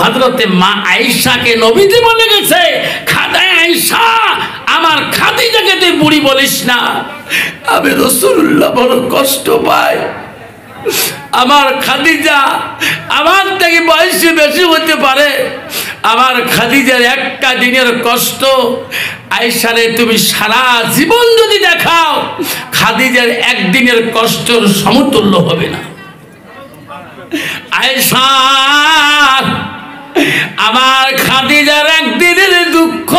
হযরতে মা আয়েশাকে নবীজি বলে গেছে, খাদা আয়েশা, আমার খাদিজাকে তুই বুড়ি বলিস না। আমি রাসূলুল্লাহ বড় কষ্ট পাই। আমার খাদিজা আমার থেকে বয়সে বেশি হতে পারে, আমার খাদিজার একটা দিনের কষ্ট আয়েশারে তুমি সারা জীবন যদি দেখাও, খাদিজার একদিনের কষ্টের সমতুল্য হবে না। আয়েশা, আমার খাদিজার একদিনের দুঃখ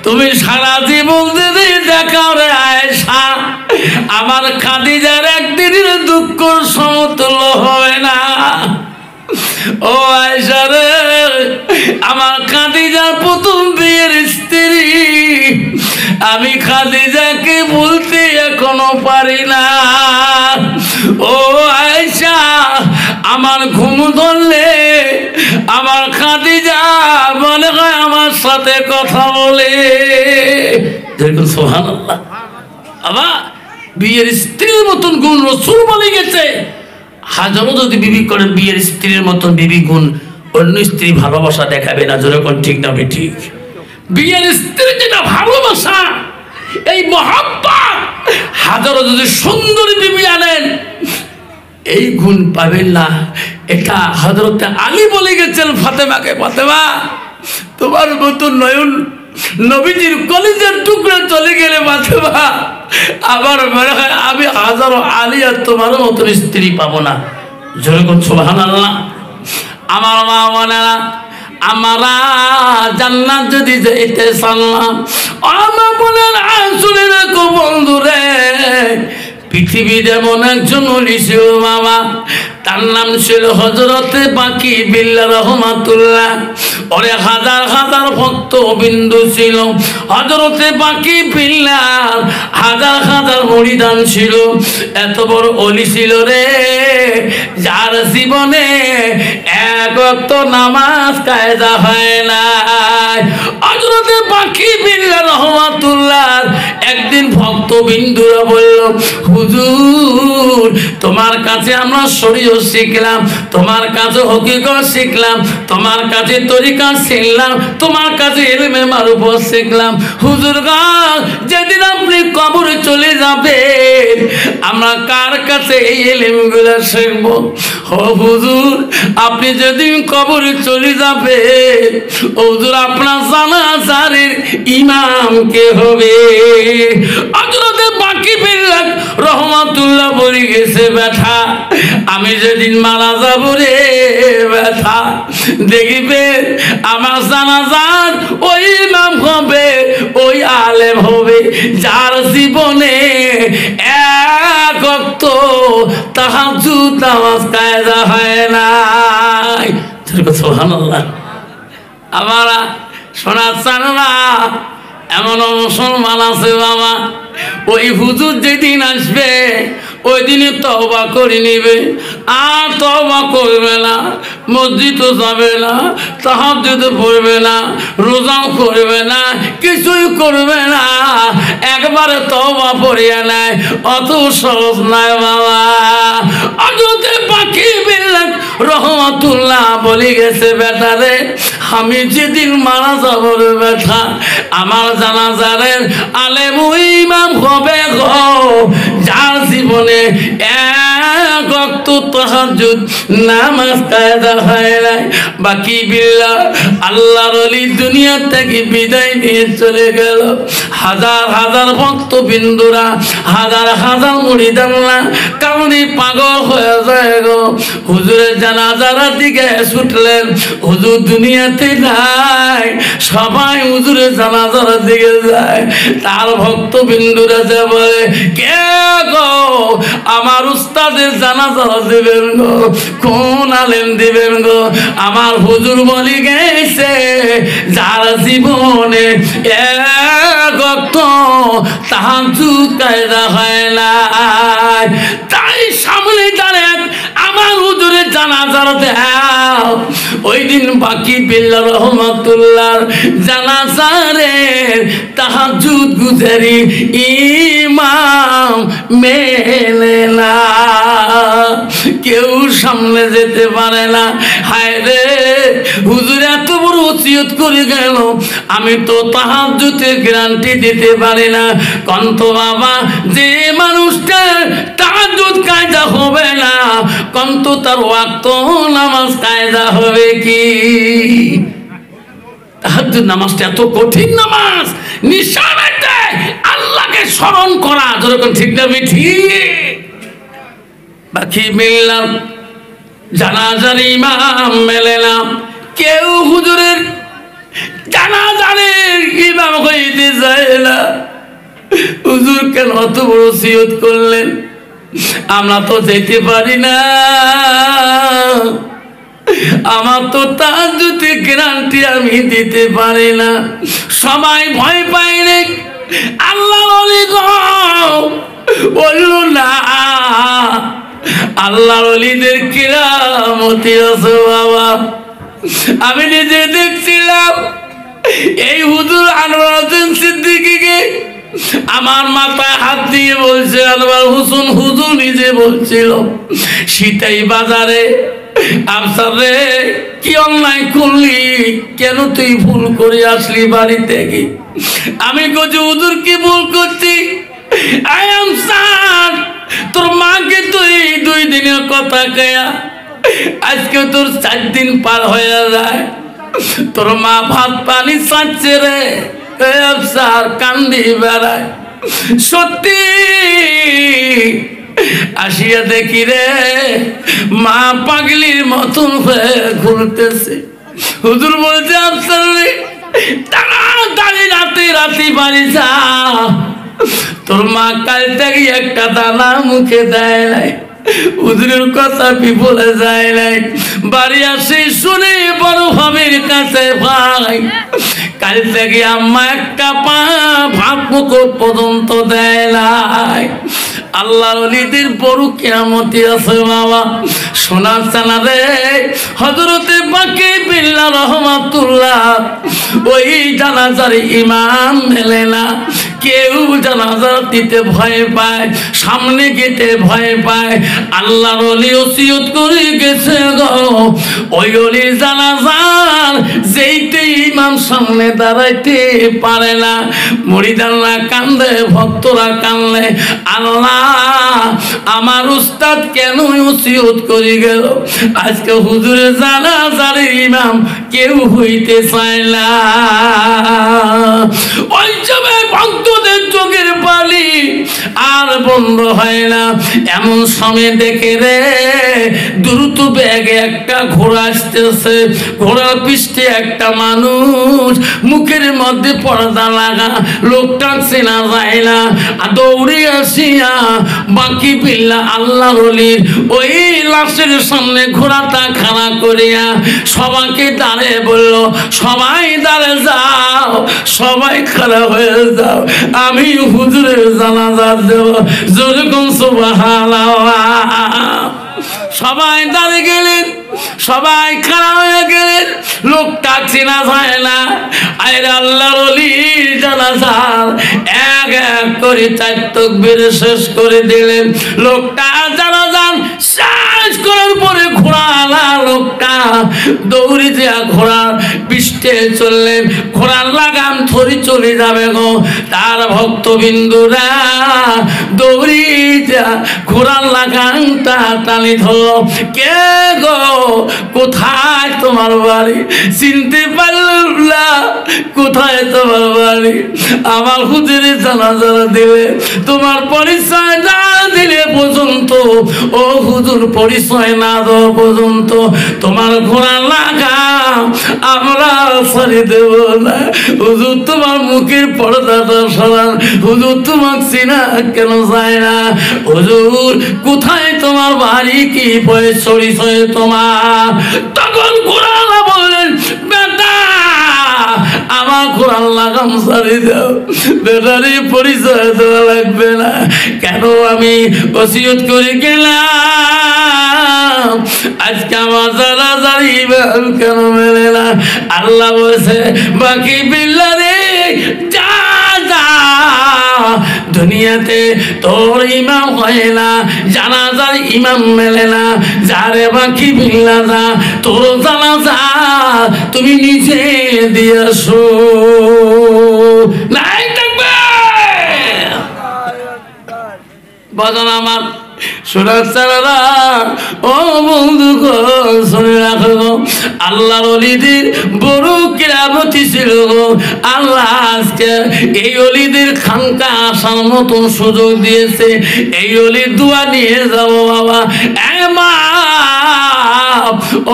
তুমি সারা জীবন যদি দেখাও রে আয়েশা, আমার খাদিজার একদিনের দুঃখ সমতুল্য হবে না। ও আয়েশা রে, আমার খাদিজার প্রথম বিয়ের স্ত্রী, আমি খাদিজাকে বলতে এখনো পারি না। ও আয়েশা, আমার ঘুম ধরলে আমার খাদিজা মনে হয় আমার সাথে কথা বলে। দেখুন সুবহানাল্লাহ, আবার বিয়ের স্ত্রীর মতন গুণ রাসূল বলে গেছে। হাজারো যদি বিবি করেন বিয়ের স্ত্রীর মতন বিবি গুণ অন্য স্ত্রী ভালোবাসা দেখাবে না। যেরকম ঠিক না ঠিক, বিয়ের স্ত্রী যেটা ভালোবাসা, এই মহব্বত, হাজারো যদি সুন্দর বিবি আনেন এই গুণ পাবেন না। এটা হযরতে আলী বলে গেছেন ফাতেমাকে, ফাতেমা তোমার মতন নয়ন নবীজির কলিজার টুকরা চলে গেলে ফাতেমা আবার মনে হয় আমি হাজারো আলী আর তোমার মতন স্ত্রী পাবো না। যেরকম সুবহানাল্লাহ। আমার মা বোনেরা, আমরা জান্নাত যদি যেতে চাইলাম, আমার বোনের আসলে রেখো বন্ধুরে, পৃথিবীতে এমন একজন ওলি ছিল বাবা, তার নাম ছিল হযরতে বাকি বিল্লাহ রহমাতুল্লাহ। ওরে হাজার হাজার ভক্ত বিন্দু ছিল হযরতে বাকি বিল্লাহ, হাজার হাজার মুরিদান ছিল। এত বড় ওলি ছিল রে, যার জীবনে এক ওয়াক্ত নামাজ কায়দা হয় না। হযরতে বাকি বিল্লাহ রহমাতুল্লাহ একদিন ভক্ত বিন্দুরা বলল, হুজুর তোমার কাছে আমরা শরীয়ত শিখলাম, তোমার কাছে হকিকত শিখলাম, তোমার কাছে তরিকা শিখলাম, তোমার কাছে ইলমে মারুফত শিখলাম। হুজুর গো, যেদিন আপনি কবরে চলে যাবেন আমরা কার কাছে এই ইলমগুলো শিখব? ও হুজুর, আপনি যেদিন কবরে চলে যাবেন হুজুর আপনার জানাজার ইমাম কে হবে? হযরতে বাকি বিল্লাহ রহমাতুল্লাহ বলে গেছে, ব্যথা আমি যেদিন মারা যাব রে ব্যথা, দেখবে আমার জানাজার ওই ইমাম হবে, ওই আলেম হবে যার জীবনে এক ওয়াক্ত তাহাজ্জুদ নামাজ কায়দা হয় নাই। সুবহানাল্লাহ। আমরা শোনা চান না, এমন মুসলমান আছে বাবা, ওই হুজুর যেদিন আসবে ওই দিনে তওবা করে নিবে, আর তওবা করবে না, মসজিদও যাবে না, তাহাজ্জুদ পড়বে না, রোজাও করবে না, কিছুই করবে না, একবারে তওবা পড়িয়া নেয়। অত সহজ নয় বাবা। হযরতে বাকি বিল্লাহ রহমাতুল্লাহ বলে গেছে, বেটা রে আমি যেদিন মারা যাব রে বেটা, আমার জানাজারের আলেম ইমাম হবে গো যার জীবনে এক ওয়াক্ত তাহাজ্জুদ নামাজ কায়দা হয় নাই। বাকি বিল্লাহ আল্লাহর ওলি দুনিয়া থেকে বিদায় নিয়ে চলে গেল। হাজার হাজার ভক্ত বিন্দুরা, হাজার হাজার মুরিদানরা কামড়ি পাগল হয়ে যায় গো। হুজুরের জানাজার দিকে ছুটলেন, হুজুর দুনিয়াতে নাই, সবাই হুজুরের জানাজার দিকে যায়। তার ভক্ত বিন্দুরা যে বলে, কে গো আমার উস্তাদের জানাজার দিবেন গো, কোন আলেম দিবেন গো? আমার হুজুর বলি গেছে, যার জীবনে এক ওয়াক্ত তাহাজ্জুদ কায়দা হয় না। তাই সামনে দাঁড়ায় আমার হুজুরের জানাজার দাও। ওই দিন দিন বাকি বিল্লাহ রহমাতুল্লাহ জানাজারে তাহাজ্জুদ গুজারি ইমাম মেলে না, কেউ সামনে যেতে পারে না। হায় রে হুজুর এত বড় ওসিয়ত করে গেল, আমি তো তাহাজ্জুদের গ্যারান্টি দিতে পারি না। কন্ত বাবা যে মানুষটা তাহাজ্জুদ কায়দা হবে না, কন্ত তার ওয়াক্ত নামাজ কায়দা হবে কি? তাহাজ্জুদ নামাজটা এত কঠিন নামাজ, নিঃস্বার্থে আল্লাহকে স্মরণ করা, যেরকম ঠিক না ঠিক? বাকি মিললাম জানাজার ইমাম মেলে না, কেউ হুজুরের জানাজারের ইমাম হইতে চায় না। হুজুর কেন অত বড় ওসিয়ত করলেন? আমরা তো যেতে পারি না, আমার তো তাহাজ্জুদের গ্যারান্টি আমি দিতে পারি না। সবাই ভয় পায় রে, আল্লাহ বলল না, আল্লাহর ওলিদের কিরামতি আছে বাবা। আমি নিজে দেখছিলাম এই হুজুর আনোয়ার হোসেন সিদ্দিকীকে আমার মাথায় হাত দিয়ে বলছে, আনোয়ার হোসেন হুজুর নিজে বলছিল সিতাই বাজারে, আফসার রে কি অন্যায় করলি, কেন তুই ভুল করে আসলি বাড়ি থেকে? আমি কইছি হুজুর কি ভুল করছি? তোর মাকে তুই 2 দিনের কথা কয়া আজকে তোর 4 দিন পার হয়ে যায়, তোর মা ভাত পানি চাচ্ছে রে, আফসার কান্দি বেড়ায়। সত্যি আসিয়া দেখি রে মা পাগলির মতন হয়ে ঘুরতেছে। হুজুর বলছে আফসার রে তাড়াতাড়ি রাতে বাড়ি যা, তোর মা কাল থেকে একটা দানা মুখে দেয় নাই। হুজুরের কথা বিফলে যায় নাই। বাড়ি আসে শুনে বড় ভাবির কাছে, ভাই কাল থেকে আম্মা একটা পা ভাত মুখ পর্যন্ত দেয় নাই। আল্লাহর ওলিদের বড় কিয়ামতি আছে বাবা। সোনার চানা রে হযরতে বাকি বিল্লাহ রহমাতুল্লাহ ওই জানাজার ইমাম মেলে না, কেউ জানাজা দিতে ভয় পায়, সামনে গেতে ভয় পায়। আল্লাহর ওলি ওসিয়ত করে গেছে গো, ওই ওলির জানাজার যেইতে ইমাম সামনে দাঁড়াইতে পারে না। মুরিদানরা কান্দে, ভক্তরা কান্দে, আল্লাহ আমার উস্তাদ কেন ওসিয়ত করে গেল, আজকে হুজুরের জানাজার ইমাম কেউ হইতে চায় না। ওই সময় ভক্তদের চোখের পানি আর বন্ধ হয় না। এমন সময় দেখে রে দ্রুত ব্যাগে একটা ঘোড়া আসতেছে, ঘোড়ার পিষ্টে একটা মানুষ, মুখের মধ্যে পর্দা লাগা, লোকটা চেনা যায় না। দৌড়ে আসিয়া বাকি বিল্লাহ আল্লাহর ওলির ওই লাশের সামনে ঘোড়াটা খাড়া করিয়া সবাইকে দাঁড়ে বলল, সবাই দাঁড়ে যাও, সবাই খাড়া হয়ে যাও, আমি হুজুরের জানাজা দেব। যেরকম সুবহানাল্লাহ। সবাই দাঁড়িয়ে গেলেন, সবাই খাড়া হয়ে গেলেন। লোকটা চেনা যায় না। আরে আল্লাহর ওলির জানাজার এক এক করে 4 তাকবীর শেষ করে দিলেন। লোকটা জানাজার শেষ করার পরে ঘোড়াওয়ালা লোকটা দৌড়ে দেয়া ঘোড়ার পিষ্টে চললেন। ঘোড়ার লাগাম ধরে চলে যাবে গো, তার ভক্তবিন্দুরা দৌড়ে দেয়া ঘোড়ার লাগামটা টানি ধরল। কে গো, কোথায় তোমার বাড়ি? চিনতে পারলাম না, কোথায় তোমার বাড়ি? আমার হুজুরের জানাজা দিলে, তোমার পরিচয় না দিলে পর্যন্ত, ও হুজুর পরিচয় না দেওয়া পর্যন্ত তোমার ঘোড়া লাগাম আমরা ছাড়ি দেব না। হুজুর তোমার মুখের পর্দাটা সরান, হুজুর তোমার চিনা কেন যায় না? হুজুর কোথায় তোমার বাড়ি, কি পরিচয় তোমার? তখন ঘোড়ালা বললেন, বেটা আমার ঘোড়ার লাগাম ছাড়ি দাও, বেটারে পরিচয় দেওয়া লাগবে না। কেন আমি ওসিয়ত করে গেলাম আজকে আমার জানাজার ইমান কেন মেলে না? আল্লাহ বলছে বাকি বিল্লাহ রে যা যা, দুনিয়াতে তোর ইমাম হয় না, জানাজার ইমাম মেলে না, যারে বাকি বিল্লাহ যা, তোর জানাজা তুমি নিজে দিয়ে আসো। নাই থাকবে বাজান আমার সুরাচারা, ও বন্ধু শুনে রাখো, আল্লাহর ওলিদের বড় কিরামতি ছিল। আল্লাহ আজকে এই ওলিদের খানকা আসার মতন সুযোগ দিয়েছে। এই ওলির দোয়া নিয়ে যাবো বাবা। মা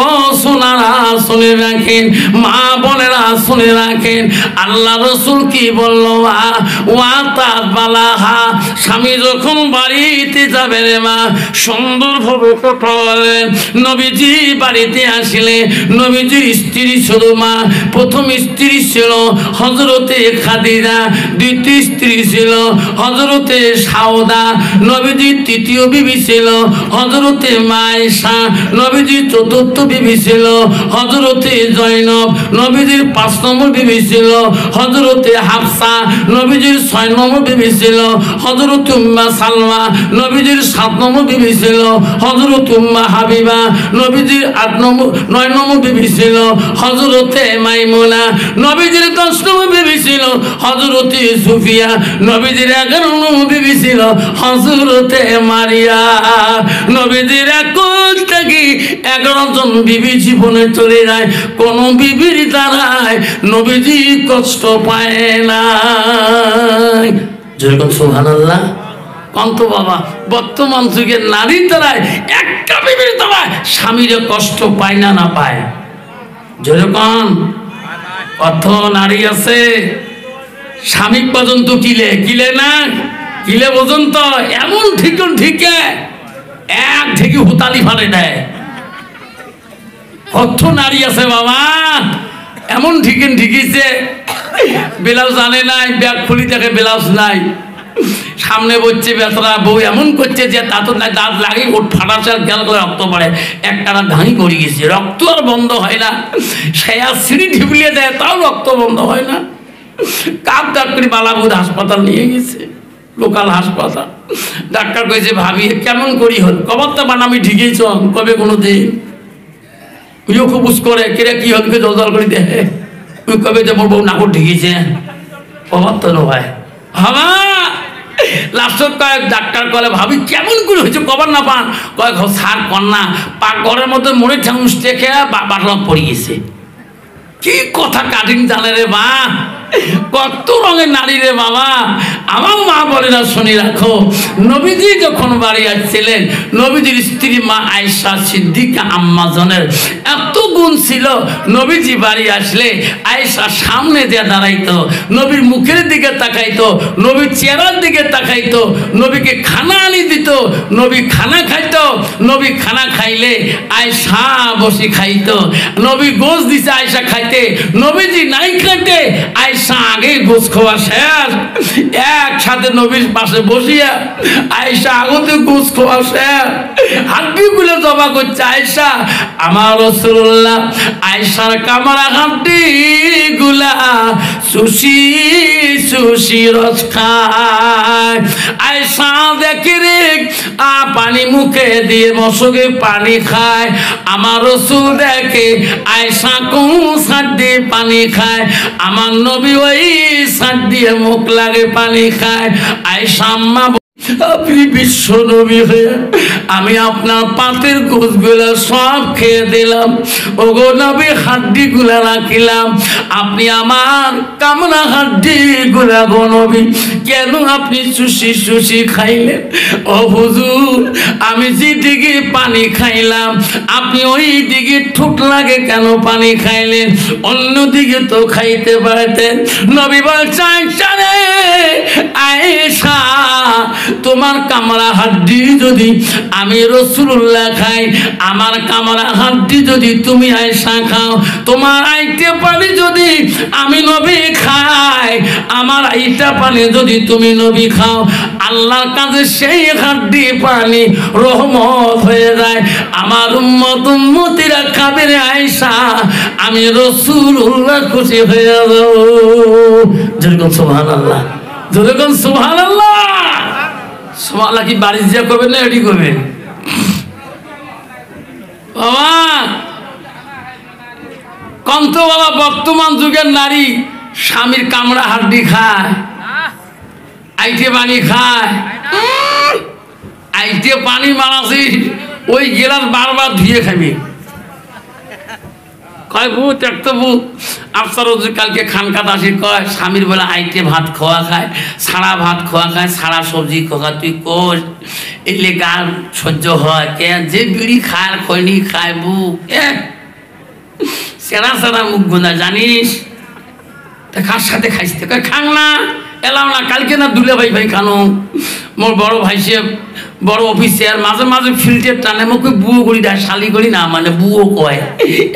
ও সোনারা শুনে রাখেন, মা বোনেরা শুনে রাখেন, আল্লাহ রসুল কি বললো? ওয়া তার বালাহা, স্বামী যখন বাড়িতে যাবে রে মা, সুন্দরভাবে কথা বলেন। নবীজি বাড়িতে আসলে নবীজির স্ত্রী ছিল মা, প্রথম স্ত্রী ছিল হযরতে খাদিজা, দ্বিতীয় স্ত্রী ছিল হযরতে সাউদা, নবীজির তৃতীয় বিবি ছিল হযরতে মায়েশা, নবীজির চতুর্থ বিবি ছিল হযরতে জয়নব, নবীজির ৫ নম্বর বিবি ছিল হযরতে হাফসা, নবীজির ৬ নম্বর বিবি ছিল হযরতে উম্মে সালমা, নবীজির ৭ নম্বর বিবি ছিল হযরত উম্মে হাবিবা, নবীজির ৯ নম্বর বিবি ছিল হযরতে মাইমুনা, নবীজির ১০ নম্বর বিবি ছিল হযরতে সুফিয়া, নবীজির ১১ নম্বর বিবি ছিল হযরতে মারিয়া। নবীজির ২১ থেকে ১১ জন বিবি জীবনে চলে যায়, কোন বিবির দ্বারায় নবীজি কষ্ট পায় না। যেরকম সুবহানাল্লাহ কন্ত বাবা, বর্তমান যুগের নারীর দ্বারায় একটা বিবির দ্বারায় স্বামীরে কষ্ট পায় না, না পায়? যেরকম কত নারী আছে স্বামী পর্যন্ত কিলে না কিলে পর্যন্ত এমন ঠিকে এক ঢেকে হুতালি ফালে দেয়। কত নারী আছে বাবা এমন ঠিকিছে, ব্লাউজ জানে নাই, ব্যাগ খুলি দেখে ব্লাউজ নাই, সামনে বসছে বেতরা বউ এমন করছে যে তা তো দাঁত লাগে ওর ফাটাচ্ছে আর গেল করে রক্ত পড়ে, একটা ঘানি পড়ে গেছে, রক্ত আর বন্ধ হয় না, সে আর সিঁড়ি ঢিপলিয়ে দেয় তাও রক্ত বন্ধ হয় না। কাপ ডাক্তারি বালাবুদ হাসপাতাল নিয়ে গেছে, লোকাল হাসপাতাল। ডাক্তার কয়েছে ভাবি কেমন করি হল, কবরটা বানামি ঠিকই চ কবে কোনো দিন ওইও খুব উস করে কেরে কি হলকে জল জল করে দেয়, ওই কবে যে বউ নাকর ঠিকিছে কবর তো নয় হাবা। লাস্টত কয়েক ডাক্তার কলে ভাবি কেমন করে হয়েছে কবর না পান, কয়েক সার কন্যা পাক ঘরের মধ্যে মনে ঠাকুস দেখে বাটলত পড়ে গেছে। কি কথা কাটিং জানে রে মা, কত রঙের নারী রে বাবা। আমার মা বলে না শুনি রাখো, নবীজি যখন বাড়ি আসছিলেন নবীজির স্ত্রী মা আয়েশা সিদ্দিকা আম্মাজানের এত গুণ ছিল, নবীজি বাড়ি আসলে আয়েশা সামনে দিয়ে দাঁড়াইতো, নবীর মুখের দিকে তাকাইতো, নবীর চেহারার দিকে তাকাইতো, নবীকে খানা আনি দিত, নবী খানা খাইতো, নবী খানা খাইলে আয়েশা বসে খাইতো, নবী গোশ দিছে আয়েশা খাইতে, নবীজি নাই খাইতে আয়েশা আগে গোশ খাওয়া শেষ, একসাথে নবীর পাশে বসিয়া আয়েশা আগতে গোশ খাওয়া শেষ, হাড্ডি গুলো জমা করছে আয়েশা। আমার রাসূলুল্লাহ আয়েশার কামরা হাড্ডি গুলা সুশি সুশি রস খায়। আয়েশা দেখে রে পানি মুখে দিয়ে মশকে পানি খায়, আমার রাসূল দেখে আয়েশা কোন সার দিয়ে পানি খায়, আমার নবী ওই সার দিয়ে মুখ লাগে পানি খায়। আয়েশা আম্মা আপনি বিশ্ব নবী হয়ে আমি আপনার পাতের গোশগুলা সব খেয়ে দিলাম, ওগো নবী হাড্ডি গুলা রাখিলাম, আপনি আমার কামনা হাড্ডি গুলা গো নবী কেন আপনি চুষি চুষি খাইলেন? ও হুজুর আমি যেদিকে পানি খাইলাম আপনি ওই দিকে ঠোঁট লাগে কেন পানি খাইলেন? অন্যদিকে তো খাইতে পারতেন। নবী বলছেন আয়েশা তোমার কামড়া হাড্ডি যদি আমি রাসূলুল্লাহ খাই, আমার কামড়া হাড্ডি যদি তুমি আয়েশা খাও, তোমার আইটে পানি যদি আমি নবী খাই, আমার আইটা পানি যদি তুমি নবী খাও, আল্লাহর কাছে সেই হাড্ডি পানি রহমত হয়ে যায়। আমার উম্মত উম্মতিরা খাবে রে আয়েশা, আমি রাসূলুল্লাহ খুশি হয়ে যাব। যেরকম সুবহানাল্লাহ, যেরকম সুবহানাল্লাহ। সুবহানাল্লাহ কি বাড়ি যা করবেন না এটি করবেন? বাবা কন্ত বাবা, বর্তমান যুগের নারী স্বামীর কামড়া হাড্ডি খায়, আইটে পানি খায়, আইটে পানি মারাছি ওই গেলাস বারবার ধুয়ে খাবি। কয় ভূত একটা ভূত আফসার কালকে খানকাত আসি, কয় স্বামীর বেলা আইটে ভাত খাওয়া খায়, ছাড়া ভাত খাওয়া খায়, ছাড়া সবজি খাওয়া, তুই কোষ এলে গান সহ্য হয় কে? যে বিড়ি খায় খৈনি খায় বুক সেরা সেরা মুখ গোঁজা জানিস, তা কার সাথে খাইছে? কয় খাং না, এলাম না, কালকে না দুলে ভাই ভাই খানো। মোর বড় ভাই সে বড় অফিসার, মাঝে মাঝে ফিল্টের টানে মোক বুয়ো করি দেয়, শালি করি না মানে বুয়ো কয়,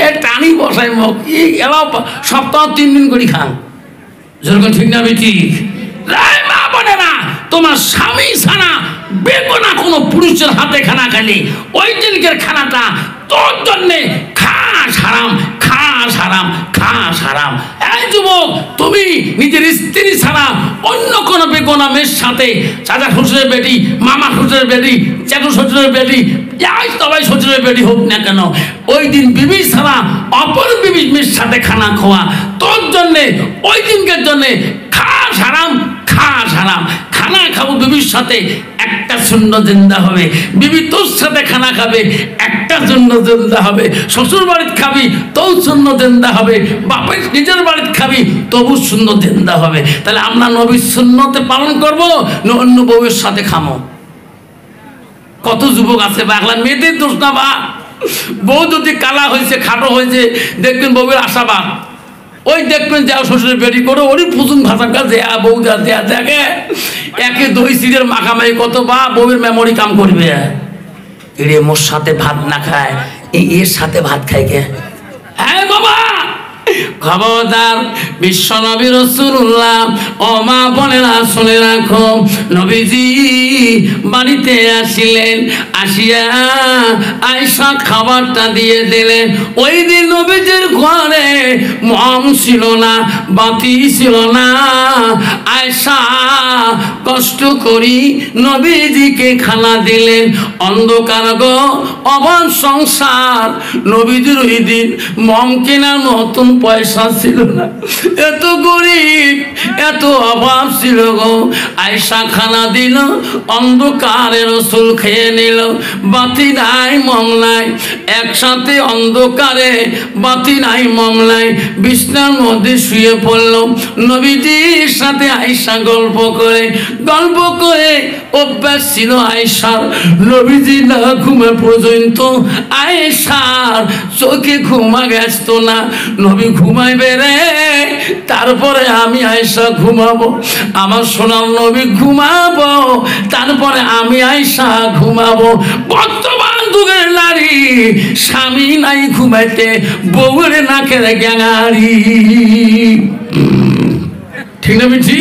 এ টানি বসাই মোক এলাও সপ্তাহ 3 দিন করে খান। যেরকম ঠিক না বেটি? মা বলে না, তোমার স্বামী ছাড়া বেগুনা কোনো পুরুষের হাতে খানা খালি ওই দিনকের খানাটা তোর জন্যে খাস হারাম, খাস হারাম, খাস হারাম। এই যুবক, তুমি নিজের স্ত্রী ছাড়া অন্য কোনো বেগুনা মেয়ের সাথে, চাচা শ্বশুরের বেটি, মামা শ্বশুরের বেটি, চ্যাটু শ্বশুরের বেটি, সবাই শ্বশুরের বেটি হোক না কেন, ওই দিন বিবি ছাড়া অপর বিবি মেয়ের সাথে খানা খাওয়া তোর জন্যে ওই দিনকের জন্যে খাস হারাম, খাস হারাম। খানা খাবো বিবির সাথে, একটা শূন্য জিন্দা হবে। বিবি তোর সাথে খানা খাবে, একটা শূন্য জিন্দা হবে। শ্বশুর বাড়িতে খাবি তোর শূন্য জিন্দা হবে, বাপের নিজের বাড়িতে খাবি তবু শূন্য জিন্দা হবে। তাহলে আমরা নবীর সুন্নতে পালন করবো না অন্য বউয়ের সাথে খামো? কত যুবক আছে বাংলা, মেয়েদের দোষ না বা, বউ যদি কালা হয়েছে খাটো হয়েছে দেখবেন বউয়ের আশাবাদ, ওই দেখবেন যে শ্বশুরের বেটি করে ওরই ফুসুন ভাষা কাছে বউ দেয়া দেখে একে দই সিটের মাখামাখি কত বা বউয়ের মেমোরি কাম করবে। এরে মোর সাথে ভাত না খায়, এর সাথে ভাত খায় কে? হ্যাঁ বাবা, খবরদার, বিশ্ব নবী রাসূলুল্লাহ ও মা বোনেরা শুনে রাখো, নবীজি বাড়িতে আসিলেন, আসিয়া আয়েশা খাবারটা দিয়ে দিলেন। ওই দিন নবীজির ঘরে মম ছিল না, বাতি ছিল না। আয়েশা কষ্ট করি নবীজিকে খানা দিলেন। অন্ধকার গো অভাব সংসার, নবীজির ওই দিন মম কেনার মতন পয়সা ছিল না, এত গরিব, এত অভাব ছিল গো। আয়েশা খানা দিল, অন্ধকারে রাসূল খেয়ে নিল। বাতি নাই মম নাই, একসাথে অন্ধকারে বাতি নাই মম নাই, বিছনার মধ্যে শুয়ে পড়ল। নবীজির সাথে আয়েশা গল্প করে অভ্যাস ছিল আয়েশার, নবীজি না ঘুমে পর্যন্ত আয়েশার চোখে ঘুমা গেছত না। নবী ঘুমাইবে রে, তারপরে আমি আয়েশা ঘুমাবো, আমার সোনার নবী ঘুমাবো, তারপরে আমি আয়েশা ঘুমাবো। বর্তমান যুগের নারী স্বামী নাই ঘুমাইতে, বউয়ের নাকের গ্যাঙারি। ঠিক না বেঠি?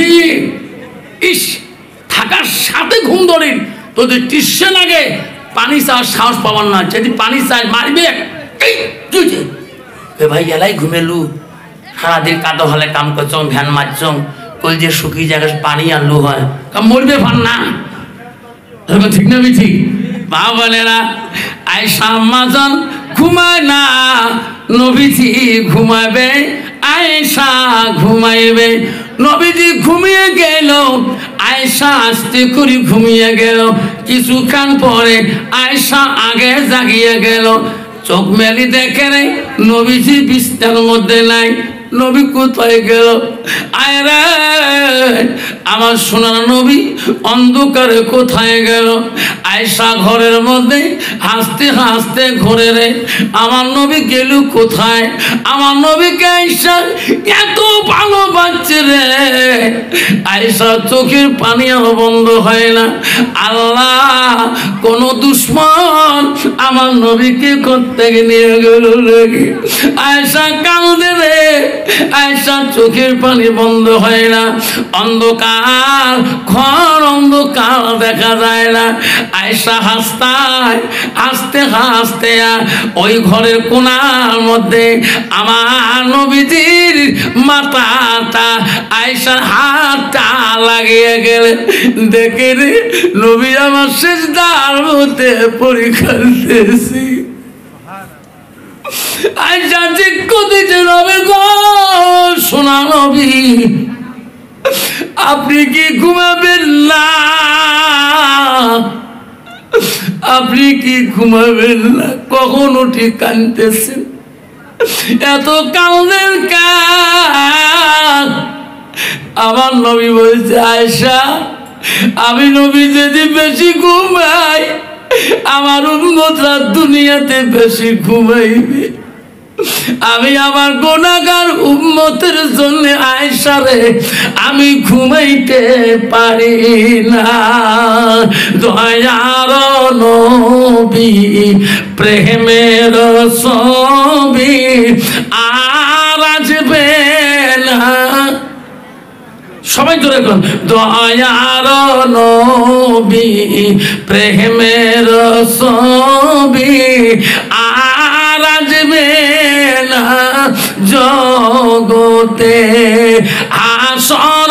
ইস, থাকার সাথে ঘুম ধরে তোদের টিসে লাগে, পানি চাওয়ার সাহস পাবার না, যদি পানি চাই মারবে। ভাই এলাই ঘুমেলু, সারাদিন কাদো হলে কাম করছ, ভ্যান মারছ, কল যে শুকিয়ে জায়গায় পানি আনলু হয়, মরবে পার না। ঠিক না বিঠি? মা বোনেরা, আয়েশা আম্মাজান ঘুমায় না, নবীজি ঘুমাবে, আয়েশা ঘুমাইবে। নবীজি ঘুমিয়ে গেল, আয়েশা আস্তে করে ঘুমিয়ে গেল। কিছুক্ষণ পরে আয়েশা আগে জাগিয়ে গেল, চোখ মেলি দেখে রে নবীজি বিছানার মধ্যে নাই। নবী কোথায় গেল? আয় রে আমার সোনার নবী অন্ধকারে কোথায় গেল? আয়েশা ঘরের মধ্যে হাসতে হাসতে ঘুরে রে, আমার নবী গেল কোথায়? আমার নবীকে আয়েশা এত ভালোবাসছে রে, আয়েশা চোখের পানি আর বন্ধ হয় না। আল্লাহ, কোন দুশ্মন আমার নবীকে করতে নিয়ে গেল রে। আয়েশা কাঁদে রে, আয়েশা চোখের পানি বন্ধ হয় না। অন্ধকার ঘর, অন্ধকার দেখা যায় না। আয়েশা হাসতায় হাসতে হাসতে ওই ঘরের কোণার মধ্যে আমার নবীজির মাথাটা আয়েশার হাতটা লাগিয়ে গেলে দেখে রে নবী আমার সিজদার মধ্যে পরীক্ষা দিতেছি। আয়েশা জিজ্ঞাসা দিতে নবী গো, সোনা নবী আপনি কি ঘুমাবেন না? আপনি কি ঘুমাবেন না? কখন উঠে কাঁদতেছেন? এত কাঁদেন কান? আমার নবী বলছে আয়েশা, আমি নবী যদি বেশি ঘুমাই আমার উম্মতরা দুনিয়াতে বেশি ঘুমাইবে। আমি আমার গুনাহগার উম্মতের জন্য আয়েশা রে আমি ঘুমাইতে পারি না। দয়ার নবী প্রেমের ছবি আর আসবে না। সবাই জোরে বলুন, দয়ার নবী প্রেমের ছবি আর আসবে না জগতে। আসর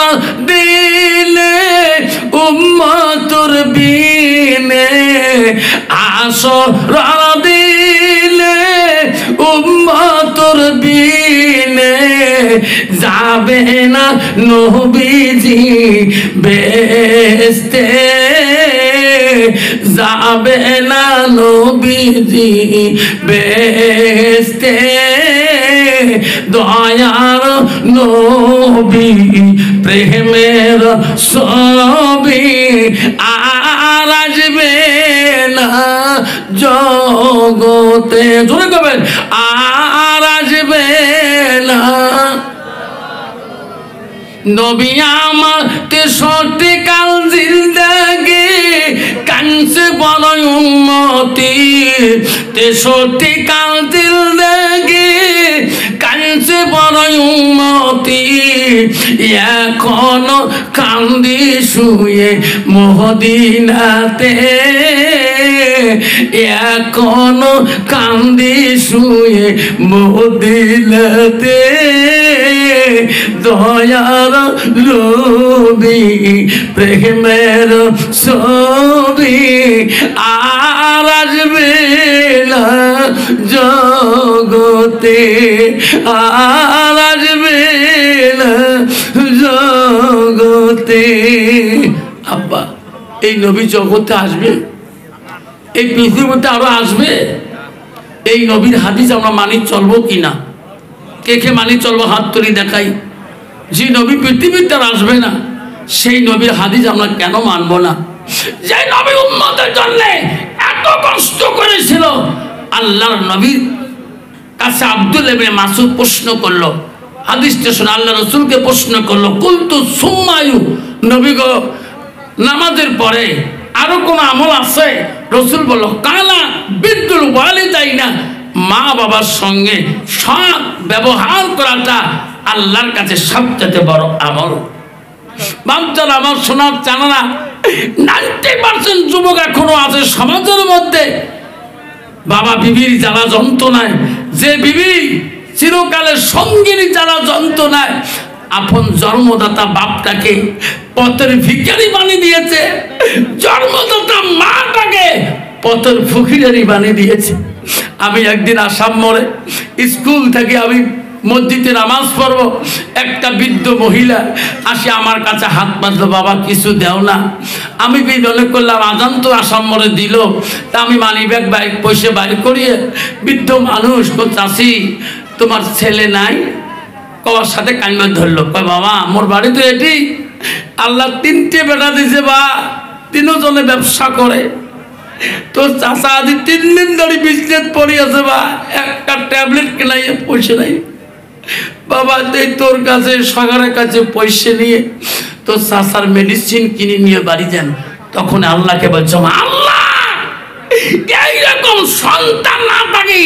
দিলে উম্মতর বিনে, আসর দিলে উম্মতর বিনে যাবে না নবীজি বেহেশতে, যাবে না নবীজি বেহেশতে। দয়ার নবী প্রেমের ছবি আর আসবে না জগতে। জোরে কবেন, আর আসবে না। নবী আমার 63 কাল জিন্দেগি কাঁদছে বড় উম্মতি। 63 কাল জিন্দেগি কাঁদছে বড় উম্মতি। এখনো কান্দি শুয়ে মদিনাতে, এখনো কান্দি শুয়ে মদিনাতে। দয়ার নবী প্রেমের ছবি আর আসবে না জগতে, আর আসবে না জগতে। আব্বা, এই নবী জগতে আসবে, এই পৃথিবীতে আরো আসবে। এই নবীর হাদিস আমরা মানি চলবো কিনা? কে কে মানি চলবো? হাত তুলি দেখাই। যে নবী পৃথিবীতে আর আসবে না সেই নবীর হাদিস আমরা কেন মানবো না? যে নবী উম্মতের জন্য এত কষ্ট করেছিল, আল্লাহর নবীর কাছে আব্দুল ইবনে মাসউদ প্রশ্ন করলো, হাদিসটা শুনে আল্লাহ রাসূলকে প্রশ্ন করলো, কুলতু সুম্মায়ু, নবী গো নামাজের পরে আরো কোন আমল আছে? রাসূল বলল, কালা বিদ্দুল ওয়ালিদাইনা, মা বাবার সঙ্গে সৎ ব্যবহার করাটা আল্লাহর কাছে সবচেয়ে বড় আমল। বাচ্চারা আমার শোনার জানা 90% যুবক এখনো আছে সমাজের মধ্যে বাবা বিবির জ্বালা যন্ত্রণায়, যে বিবি চিরকালের সঙ্গিনী জ্বালা যন্ত্রণায় আপন জন্মদাতা বাপটাকে পথের ভিখারি বানিয়ে দিয়েছে, জন্মদাতা মাটাকে পথের ফকিরানি বানিয়ে দিয়েছে। আমি একদিন আসাম মোড়ে স্কুল থেকে আমি মসজিদে নামাজ পড়ব, একটা বৃদ্ধ মহিলা আসে আমার কাছে হাত বাঁধলো, বাবা কিছু দেও না। আমি মনে করলাম আজান তো আসাম মোড়ে দিল, তা আমি মানি ব্যাগ পয়সা বাইর করিয়ে বৃদ্ধ মানুষ, চাষি তোমার ছেলে নাই? কবার সাথে কান্না ধরলো, কয় বাবা মোর বাড়ি তো এটি, আল্লাহ তিনটে বেটা দিছে বা তিনজনে ব্যবসা করে। তো চাচা আজ 3 দিন ধরে বিজনেস পড়ে আছে বা একটা ট্যাবলেট কেনাই পয়সা নাই। বাবা তুই তোর কাছে সাগরের কাছে পয়সা নিয়ে তো চাচার মেডিসিন কিনে নিয়ে বাড়ি যান। তখন আল্লাহকে বলছো, আল্লাহ এইরকম সন্তান না থাকে,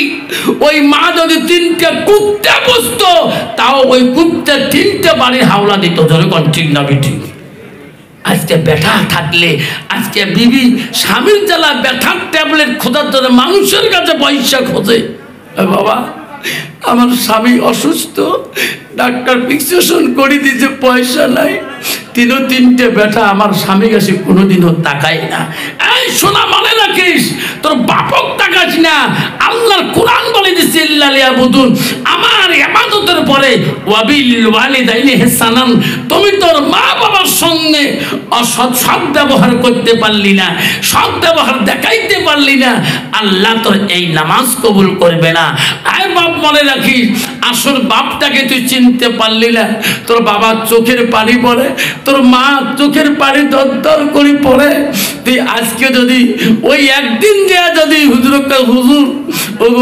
ওই মা যদি 3টে কুত্তা বসতো তাও ওই কুত্তা 3টে বাড়ির হাওলা দিত। ধরে কোন ঠিক না ঠিক? আজকে ব্যথা থাকলে আজকে বিবি স্বামীর জ্বালা ব্যথার ট্যাবলেট খোঁজার জন্য মানুষের কাছে পয়সা খোঁজে। বাবা আমার স্বামী অসুস্থ, ডাক্তার প্রেসক্রিপশন করে দিয়েছে, পয়সা নাই। 3টে ব্যথা আমার স্বামী কাছে কোনোদিনও তাকায় না। এই শোনা মনে রাখিস, তোর বাপক তাকাস না। আল্লাহর কোরআন বলে দিচ্ছে ইল্লালিয়াবুদুন, আমার ইবাদতের পরে ওয়াবিল ওয়ালিদাইনি ইহসানান। তুমি তোর মা বাবার সঙ্গে অসৎ সৎ ব্যবহার করতে পারলি না, সৎ ব্যবহার দেখাইতে পারলি না, আল্লাহ তোর এই নামাজ কবুল করবে না। আয় বাপ মনে রাখিস, আসল বাপটাকে তুই চিনতে পারলি না। তোর বাবা চোখের পানি পড়ে, তোর মা চোখের পানি দরদর করে পড়ে। তুই আজকে যদি ওই একদিন দেয়া যদি হুজুরকে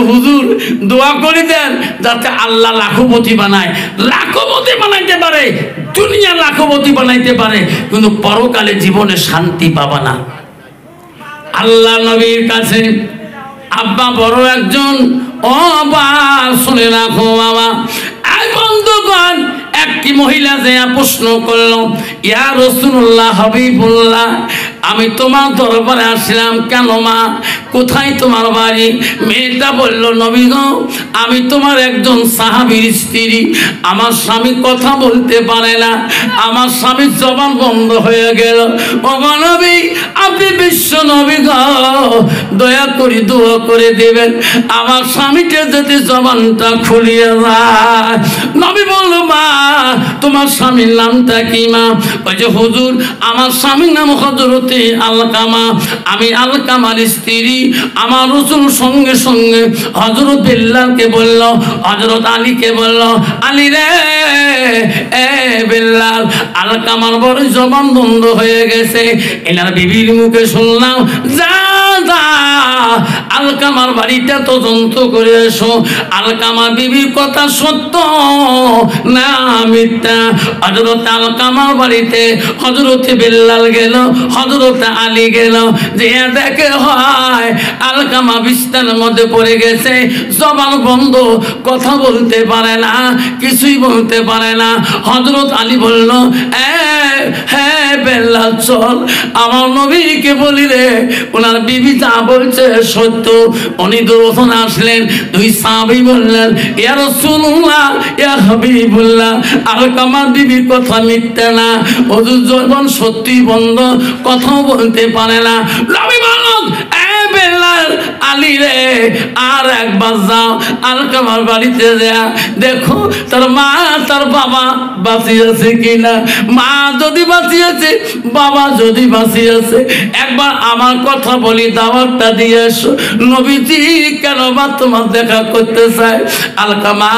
হুজুর দোয়া করে দেন যাতে আল্লাহ লাখপতি বানায়, লাখপতি বানাইতে পারে, দুনিয়া লাখপতি বানাইতে পারে, কিন্তু পরকালে জীবনে শান্তি পাবা না। আল্লাহ নবীর কাছে আব্বা বড় একজন শুনে রাখো বাবা। এই বন্ধুগণ, একটি মহিলা যে প্রশ্ন করলো, ইয়া রাসূলুল্লাহ হাবিবুল্লাহ, আমি তোমার দরবারে আসলাম কেন মা? কোথায় তোমার বাড়ি? মেয়েটা বলল, নবী গো, আমি তোমার একজন সাহাবীর স্ত্রী। আমার স্বামী কথা বলতে পারে না, আমার স্বামীর জবান বন্ধ হয়ে গেল। ও নবী, আপনি বিশ্ব নবী গো, দয়া করে দোয়া করে দেবেন আমার স্বামীকে যদি জবানটা খুলিয়ে যায়। নবী বলল, মা তোমার স্বামীর নামটা কি মা? ওই যে হুজুর, আমার স্বামীর নাম হযরতে আলকামা, আমি আলকামার স্ত্রী। আমার রাসূল সঙ্গে সঙ্গে হযরত বিল্লালকে বলল, হযরত আলীকে বলল, আলী রে এ বিল্লাল, আলকামার বড় জবান বন্ধ হয়ে গেছে। এনার বিবির মুখে শুনলাম, যা যা আলকামার বাড়িতে তদন্ত করে এসো, আলকামার বিবির কথা সত্য না মিথ্যা। হযরত আলকামার বাড়িতে হযরত বিল্লাল গেল, হযরত আলী গেল, যে দেখে হয় আলকামা বিছানার মধ্যে পড়ে গেছে, জবান বন্ধ, কথা বলতে পারে না, কিছুই বলতে পারে না। হযরত আলী বলল, হ্যাঁ বিল্লাল চল, আমার নবীকে বলি রে, ওনার বিবি যা বলছে সত্য। উনি দৌড়ে আসলেন, 2 সাহাবী বললেন, ইয়া রাসূলুল্লাহ ইয়া হাবিবুল্লাহ, আলকামার বিবির কথা মিথ্যা না, হুজুর জবান সত্যি বন্ধ, কথাও বলতে পারে না। নবী বললেন, বিল্লাল, আলী রে, আর একবার যাও আলকামার বাড়িতে যা, দেখো তার মা তার বাবা বাঁচিয়ে আছে কিনা। মা যদি বাঁচিয়ে আছে, বাবা যদি বাঁচিয়ে আছে, একবার আমার কথা বলি, দাওয়াতটা দিয়ে এসো। নবীজি কেন বা তোমার দেখা করতে চায়। আলকামা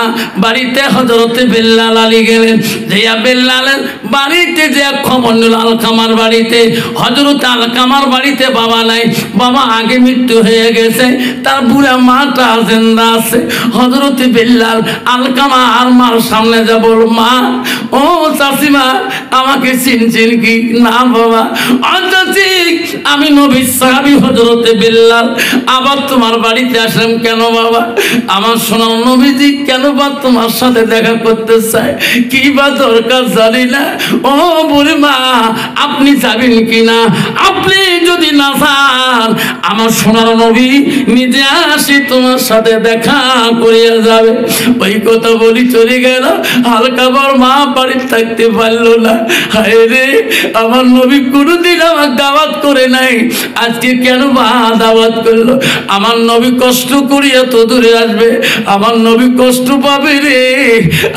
বাড়িতে হযরতে বিল্লাল আলী গেলেন, যেয়া বিল্লালের বাড়িতে যে খবর নিল, আলকামার বাড়িতে, হযরত আলকামার বাড়িতে বাবা নাই, বাবা আগে মৃত্যু হয়ে গেছে, তার বুড়া মাটা জিন্দা আছে। হযরতে বিল্লাল আলকামা আর মার সামনে যা বল, মা ও চাচিমা, আমাকে চিনছেন কি? না বাবা। চাচি, আমি নবীর সাহাবী হযরতে বিল্লাল, আবার তোমার বাড়িতে আসলাম কেন বাবা? আমার সোনার নবীজি কেন বা তোমার সাথে দেখা করতে চায়, কি বা দরকার জানি না। ও বুড়ি মা, আপনি যাবেন কিনা? আপনি যদি না যান, আমার সোনার নবী নিজে আসি তোমার সাথে দেখা করিয়া যাবে। ওই কথা বলি চলে গেল। আলকামার মা বাড়িতে থাকতে পারলো না। হায় রে, আমার নবী কোনোদিন আমার দাওয়াত করে নাই, আজকে কেন বা দাওয়াত করলো? আমার নবী কষ্ট করিয়া তো দূরে আসবে, আমার নবী কষ্ট পাবে রে,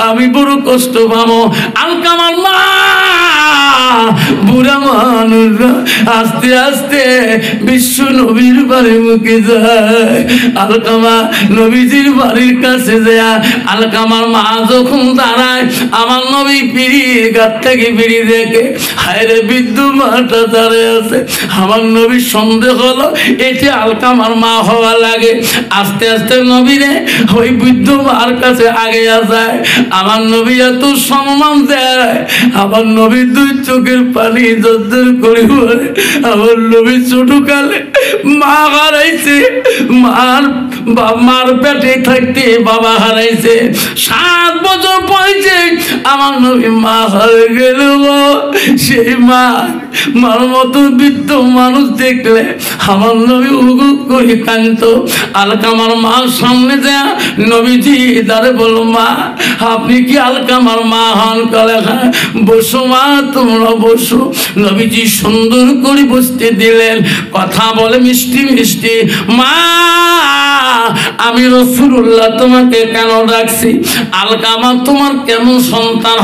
আমি বড় কষ্ট পাবো। আলকামার মা বুড়া মানুষ আস্তে আস্তে বিশ্ব নবীর বাড়ির মুখে যায়। আলকামা নবীজির বাড়ির কাছে যায়। আলকামার মা যখন দাঁড়ায়, আমার নবী ওই পিড়ির গাছ থেকে পিড়ি দেখে হায় রে বৃদ্ধ মাটা দাঁড়িয়ে আছে। আমার নবীর সন্দেহ হলো এটি আলকামার মা হওয়া লাগে। আস্তে আস্তে নবীরে ওই বৃদ্ধ মার কাছে আগে যায়। আমার নবী এত সম্মান দেয়, আমার নবীর দুই চোখের পানি জর্জর করে বলে, আমার নবী ছোটকালে মা হারাইছে, মার পেটে থাকতে বাবা হারাইছে, 7 বছর বয়সে আমার নবী মা হারিয়ে গেল। সেই মার মতো বৃদ্ধ মানুষ দেখলে আমার নবী উগু করে কাঁদতো। আলকামার মার সামনে দেয়া নবীজি দাঁড়ে বলল, মা আপনি কি আলকামার মা হন? কালে হ্যাঁ। বসো মা, তোমরা বসো। নবীজি সুন্দর করে বসতে দিলেন, কথা বলে মিষ্টি মিষ্টি, মা আমি রাসূলুল্লাহ তোমাকে কেন ডাকছি? আলকামা তোমার কেমন সন্তান